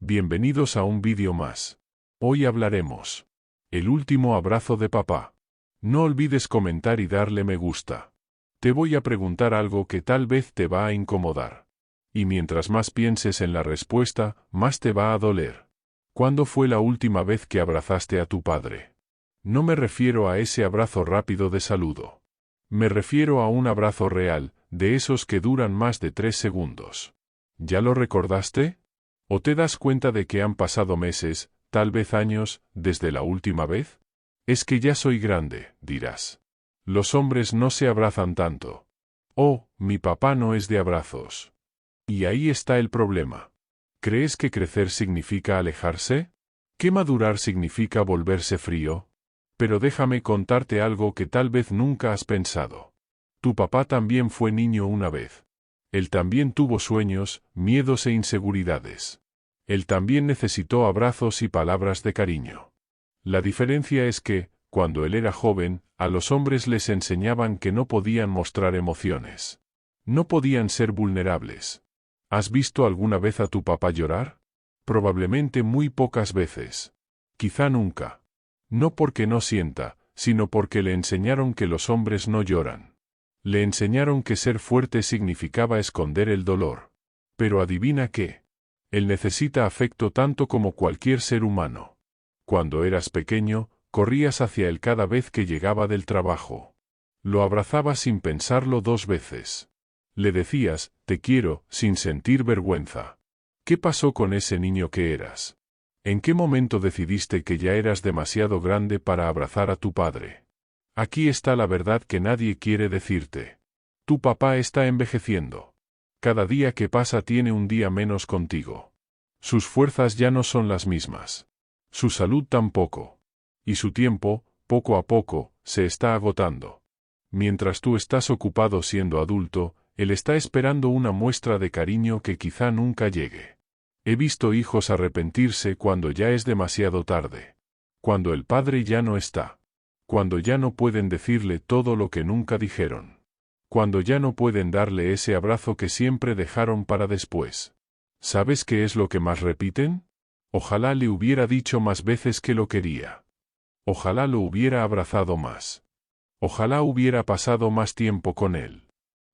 Bienvenidos a un vídeo más. Hoy hablaremos. El último abrazo de papá. No olvides comentar y darle me gusta. Te voy a preguntar algo que tal vez te va a incomodar. Y mientras más pienses en la respuesta, más te va a doler. ¿Cuándo fue la última vez que abrazaste a tu padre? No me refiero a ese abrazo rápido de saludo. Me refiero a un abrazo real, de esos que duran más de 3 segundos. ¿Ya lo recordaste? ¿O te das cuenta de que han pasado meses, tal vez años, desde la última vez? Es que ya soy grande, dirás. Los hombres no se abrazan tanto. Oh, mi papá no es de abrazos. Y ahí está el problema. ¿Crees que crecer significa alejarse? ¿Que madurar significa volverse frío? Pero déjame contarte algo que tal vez nunca has pensado. Tu papá también fue niño una vez. Él también tuvo sueños, miedos e inseguridades. Él también necesitó abrazos y palabras de cariño. La diferencia es que, cuando él era joven, a los hombres les enseñaban que no podían mostrar emociones. No podían ser vulnerables. ¿Has visto alguna vez a tu papá llorar? Probablemente muy pocas veces. Quizá nunca. No porque no sienta, sino porque le enseñaron que los hombres no lloran. Le enseñaron que ser fuerte significaba esconder el dolor. Pero adivina qué. Él necesita afecto tanto como cualquier ser humano. Cuando eras pequeño, corrías hacia él cada vez que llegaba del trabajo. Lo abrazabas sin pensarlo 2 veces. Le decías, te quiero, sin sentir vergüenza. ¿Qué pasó con ese niño que eras? ¿En qué momento decidiste que ya eras demasiado grande para abrazar a tu padre? Aquí está la verdad que nadie quiere decirte. Tu papá está envejeciendo. Cada día que pasa tiene un día menos contigo. Sus fuerzas ya no son las mismas. Su salud tampoco. Y su tiempo, poco a poco, se está agotando. Mientras tú estás ocupado siendo adulto, él está esperando una muestra de cariño que quizá nunca llegue. He visto hijos arrepentirse cuando ya es demasiado tarde. Cuando el padre ya no está. Cuando ya no pueden decirle todo lo que nunca dijeron. Cuando ya no pueden darle ese abrazo que siempre dejaron para después. ¿Sabes qué es lo que más repiten? Ojalá le hubiera dicho más veces que lo quería. Ojalá lo hubiera abrazado más. Ojalá hubiera pasado más tiempo con él.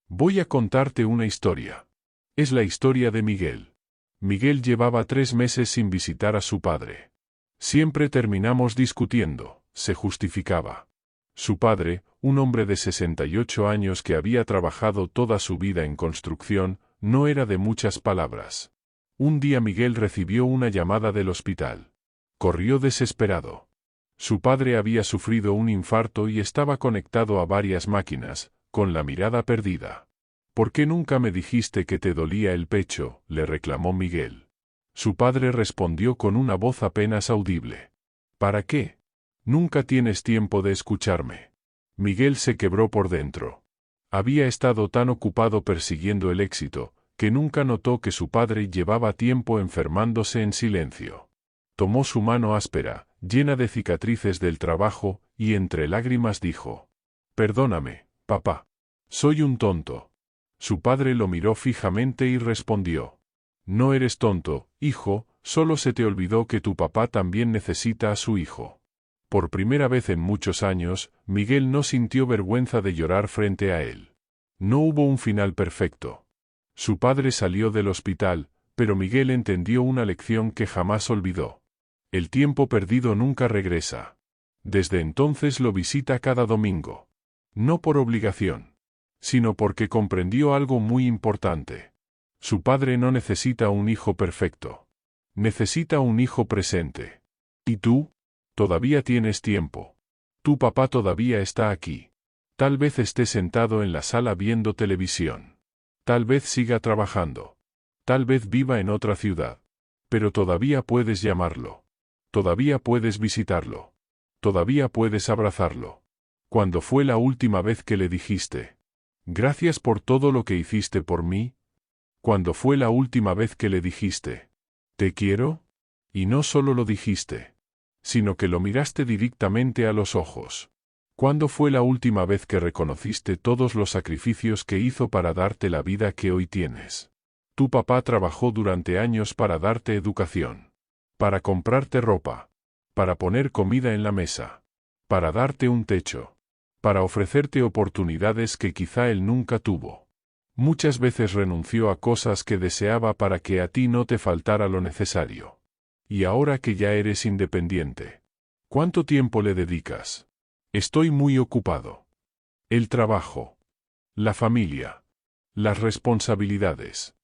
Voy a contarte una historia. Es la historia de Miguel. Miguel llevaba 3 meses sin visitar a su padre. Siempre terminamos discutiendo, se justificaba. Su padre, un hombre de 68 años que había trabajado toda su vida en construcción, no era de muchas palabras. Un día Miguel recibió una llamada del hospital. Corrió desesperado. Su padre había sufrido un infarto y estaba conectado a varias máquinas, con la mirada perdida. ¿Por qué nunca me dijiste que te dolía el pecho?, le reclamó Miguel. Su padre respondió con una voz apenas audible. ¿Para qué? Nunca tienes tiempo de escucharme. Miguel se quebró por dentro. Había estado tan ocupado persiguiendo el éxito, que nunca notó que su padre llevaba tiempo enfermándose en silencio. Tomó su mano áspera, llena de cicatrices del trabajo, y entre lágrimas dijo: «Perdóname, papá. Soy un tonto». Su padre lo miró fijamente y respondió: «No eres tonto, hijo, solo se te olvidó que tu papá también necesita a su hijo». Por primera vez en muchos años, Miguel no sintió vergüenza de llorar frente a él. No hubo un final perfecto. Su padre salió del hospital, pero Miguel entendió una lección que jamás olvidó. El tiempo perdido nunca regresa. Desde entonces lo visita cada domingo. No por obligación, sino porque comprendió algo muy importante. Su padre no necesita un hijo perfecto. Necesita un hijo presente. ¿Y tú? Todavía tienes tiempo. Tu papá todavía está aquí. Tal vez esté sentado en la sala viendo televisión. Tal vez siga trabajando. Tal vez viva en otra ciudad. Pero todavía puedes llamarlo. Todavía puedes visitarlo. Todavía puedes abrazarlo. ¿Cuándo fue la última vez que le dijiste: «Gracias por todo lo que hiciste por mí»? ¿Cuándo fue la última vez que le dijiste: «Te quiero»? Y no solo lo dijiste, sino que lo miraste directamente a los ojos. ¿Cuándo fue la última vez que reconociste todos los sacrificios que hizo para darte la vida que hoy tienes? Tu papá trabajó durante años para darte educación, para comprarte ropa, para poner comida en la mesa, para darte un techo, para ofrecerte oportunidades que quizá él nunca tuvo. Muchas veces renunció a cosas que deseaba para que a ti no te faltara lo necesario. Y ahora que ya eres independiente, ¿cuánto tiempo le dedicas? Estoy muy ocupado. El trabajo, la familia, las responsabilidades.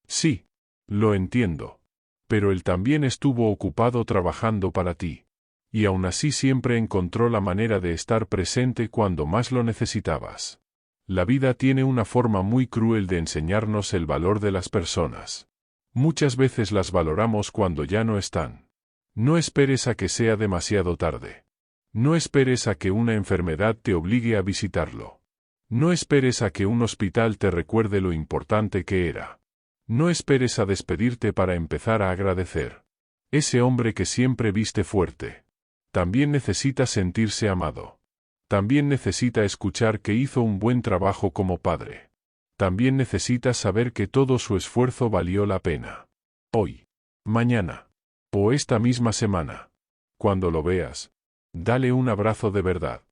Sí, lo entiendo. Pero él también estuvo ocupado trabajando para ti. Y aún así siempre encontró la manera de estar presente cuando más lo necesitabas. La vida tiene una forma muy cruel de enseñarnos el valor de las personas. Muchas veces las valoramos cuando ya no están. No esperes a que sea demasiado tarde. No esperes a que una enfermedad te obligue a visitarlo. No esperes a que un hospital te recuerde lo importante que era. No esperes a despedirte para empezar a agradecer. Ese hombre que siempre viste fuerte. También necesita sentirse amado. También necesita escuchar que hizo un buen trabajo como padre. También necesita saber que todo su esfuerzo valió la pena. Hoy, mañana, o esta misma semana. Cuando lo veas, dale un abrazo de verdad.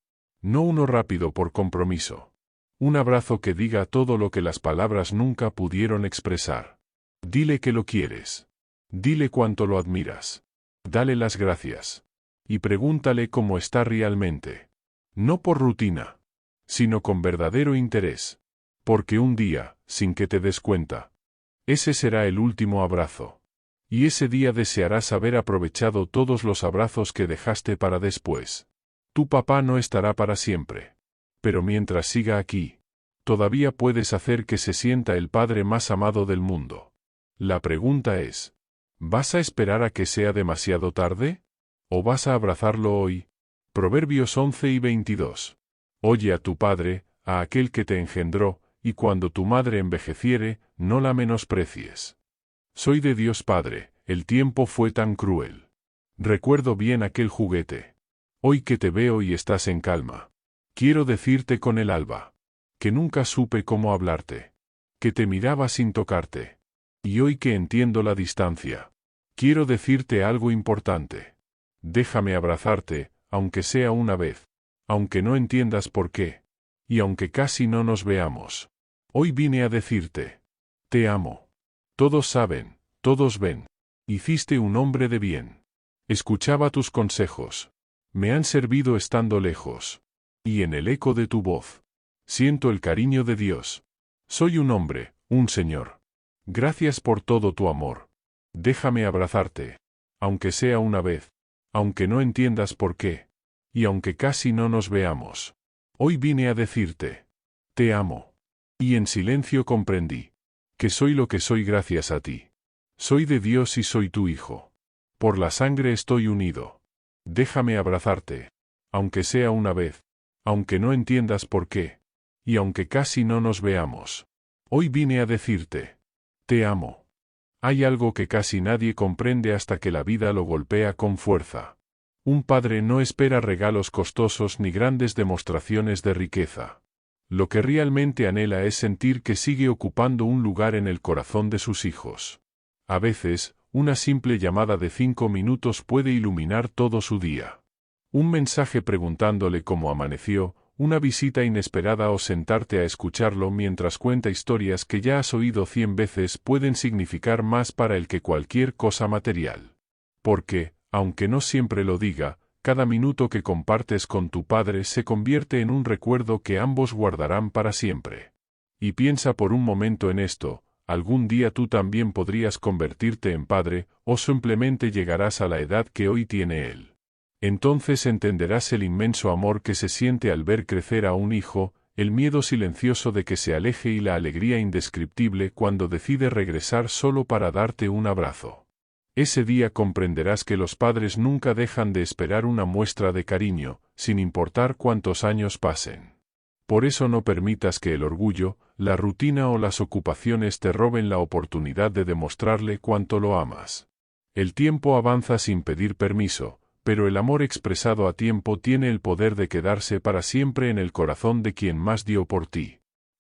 No uno rápido por compromiso. Un abrazo que diga todo lo que las palabras nunca pudieron expresar. Dile que lo quieres. Dile cuánto lo admiras. Dale las gracias. Y pregúntale cómo está realmente. No por rutina, sino con verdadero interés. Porque un día, sin que te des cuenta, ese será el último abrazo. Y ese día desearás haber aprovechado todos los abrazos que dejaste para después. Tu papá no estará para siempre. Pero mientras siga aquí, todavía puedes hacer que se sienta el padre más amado del mundo. La pregunta es, ¿vas a esperar a que sea demasiado tarde? ¿O vas a abrazarlo hoy? Proverbios 11:22. Oye a tu padre, a aquel que te engendró, y cuando tu madre envejeciere, no la menosprecies. Soy de Dios Padre, el tiempo fue tan cruel. Recuerdo bien aquel juguete. Hoy que te veo y estás en calma, quiero decirte con el alba, que nunca supe cómo hablarte, que te miraba sin tocarte. Y hoy que entiendo la distancia, quiero decirte algo importante. Déjame abrazarte, aunque sea una vez, aunque no entiendas por qué, y aunque casi no nos veamos. Hoy vine a decirte, te amo. Todos saben, todos ven. Hiciste un hombre de bien. Escuchaba tus consejos. Me han servido estando lejos. Y en el eco de tu voz, siento el cariño de Dios. Soy un hombre, un señor. Gracias por todo tu amor. Déjame abrazarte, aunque sea una vez, aunque no entiendas por qué, y aunque casi no nos veamos. Hoy vine a decirte, te amo. Y en silencio comprendí, que soy lo que soy gracias a ti. Soy de Dios y soy tu hijo. Por la sangre estoy unido. Déjame abrazarte, aunque sea una vez, aunque no entiendas por qué, y aunque casi no nos veamos. Hoy vine a decirte, te amo. Hay algo que casi nadie comprende hasta que la vida lo golpea con fuerza. Un padre no espera regalos costosos ni grandes demostraciones de riqueza. Lo que realmente anhela es sentir que sigue ocupando un lugar en el corazón de sus hijos. A veces, una simple llamada de 5 minutos puede iluminar todo su día. Un mensaje preguntándole cómo amaneció, una visita inesperada o sentarte a escucharlo mientras cuenta historias que ya has oído 100 veces pueden significar más para él que cualquier cosa material. Porque, aunque no siempre lo diga, cada minuto que compartes con tu padre se convierte en un recuerdo que ambos guardarán para siempre. Y piensa por un momento en esto, algún día tú también podrías convertirte en padre, o simplemente llegarás a la edad que hoy tiene él. Entonces entenderás el inmenso amor que se siente al ver crecer a un hijo, el miedo silencioso de que se aleje y la alegría indescriptible cuando decide regresar solo para darte un abrazo. Ese día comprenderás que los padres nunca dejan de esperar una muestra de cariño, sin importar cuántos años pasen. Por eso no permitas que el orgullo, la rutina o las ocupaciones te roben la oportunidad de demostrarle cuánto lo amas. El tiempo avanza sin pedir permiso, pero el amor expresado a tiempo tiene el poder de quedarse para siempre en el corazón de quien más dio por ti.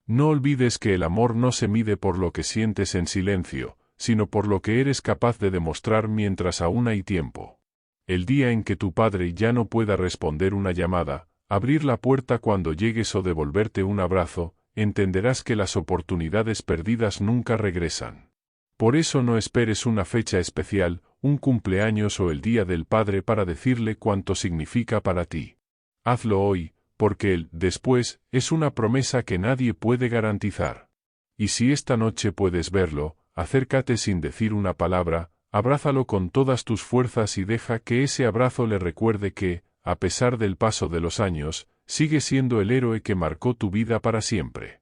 No olvides que el amor no se mide por lo que sientes en silencio, sino por lo que eres capaz de demostrar mientras aún hay tiempo. El día en que tu padre ya no pueda responder una llamada, abrir la puerta cuando llegues o devolverte un abrazo, entenderás que las oportunidades perdidas nunca regresan. Por eso no esperes una fecha especial, un cumpleaños o el Día del Padre para decirle cuánto significa para ti. Hazlo hoy, porque el después es una promesa que nadie puede garantizar. Y si esta noche puedes verlo, acércate sin decir una palabra, abrázalo con todas tus fuerzas y deja que ese abrazo le recuerde que, a pesar del paso de los años, sigue siendo el héroe que marcó tu vida para siempre.